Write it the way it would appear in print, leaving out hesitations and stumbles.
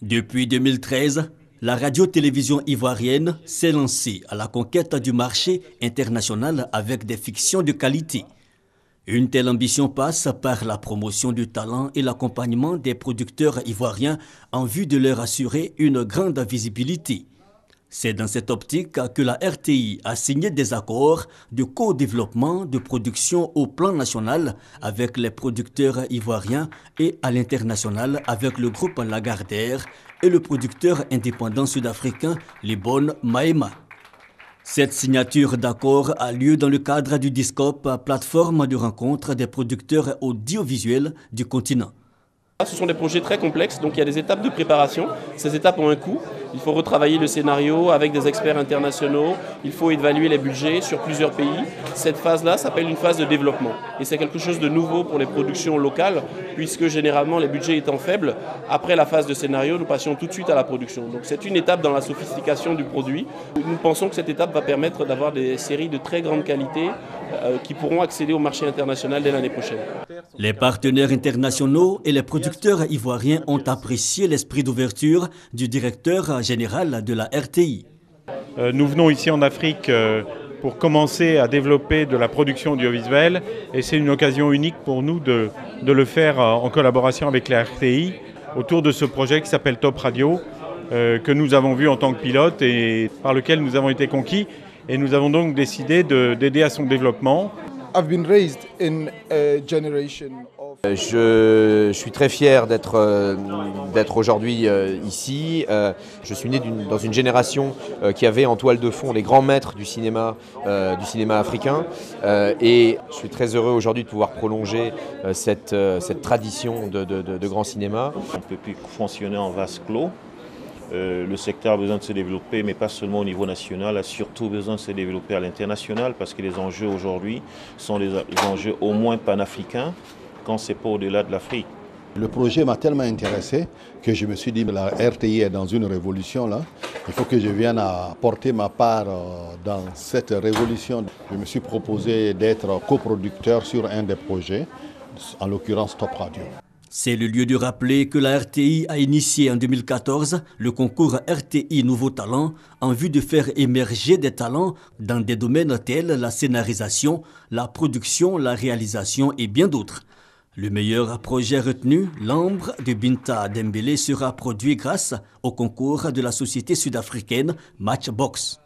Depuis 2013, la radio-télévision ivoirienne s'est lancée à la conquête du marché international avec des fictions de qualité. Une telle ambition passe par la promotion du talent et l'accompagnement des producteurs ivoiriens en vue de leur assurer une grande visibilité. C'est dans cette optique que la RTI a signé des accords de co-développement de production au plan national avec les producteurs ivoiriens et à l'international avec le groupe Lagardère et le producteur indépendant sud-africain Lebon Maema. Cette signature d'accord a lieu dans le cadre du Discope, plateforme de rencontre des producteurs audiovisuels du continent. Ce sont des projets très complexes, donc il y a des étapes de préparation. Ces étapes ont un coût. Il faut retravailler le scénario avec des experts internationaux. Il faut évaluer les budgets sur plusieurs pays. Cette phase-là s'appelle une phase de développement. Et c'est quelque chose de nouveau pour les productions locales, puisque généralement les budgets étant faibles, après la phase de scénario, nous passions tout de suite à la production. Donc c'est une étape dans la sophistication du produit. Nous pensons que cette étape va permettre d'avoir des séries de très grande qualité qui pourront accéder au marché international dès l'année prochaine. Les partenaires internationaux et les producteurs ivoiriens ont apprécié l'esprit d'ouverture du directeur général de la RTI. Nous venons ici en Afrique pour commencer à développer de la production audiovisuelle et c'est une occasion unique pour nous de le faire en collaboration avec la RTI autour de ce projet qui s'appelle Top Radio que nous avons vu en tant que pilote et par lequel nous avons été conquis et nous avons donc décidé d'aider à son développement. Je suis très fier d'être aujourd'hui ici. Je suis né dans une génération qui avait en toile de fond les grands maîtres du cinéma africain. Et je suis très heureux aujourd'hui de pouvoir prolonger cette tradition de grand cinéma. On ne peut plus fonctionner en vase clos. Le secteur a besoin de se développer, mais pas seulement au niveau national, a surtout besoin de se développer à l'international parce que les enjeux aujourd'hui sont des enjeux au moins panafricains quand c'est pas au-delà de l'Afrique. Le projet m'a tellement intéressé que je me suis dit la RTI est dans une révolution là. Il faut que je vienne apporter ma part dans cette révolution. Je me suis proposé d'être coproducteur sur un des projets, en l'occurrence Top Radio. C'est le lieu de rappeler que la RTI a initié en 2014 le concours RTI Nouveaux Talents en vue de faire émerger des talents dans des domaines tels la scénarisation, la production, la réalisation et bien d'autres. Le meilleur projet retenu, L'Ambre de Binta Dembélé, sera produit grâce au concours de la société sud-africaine Matchbox.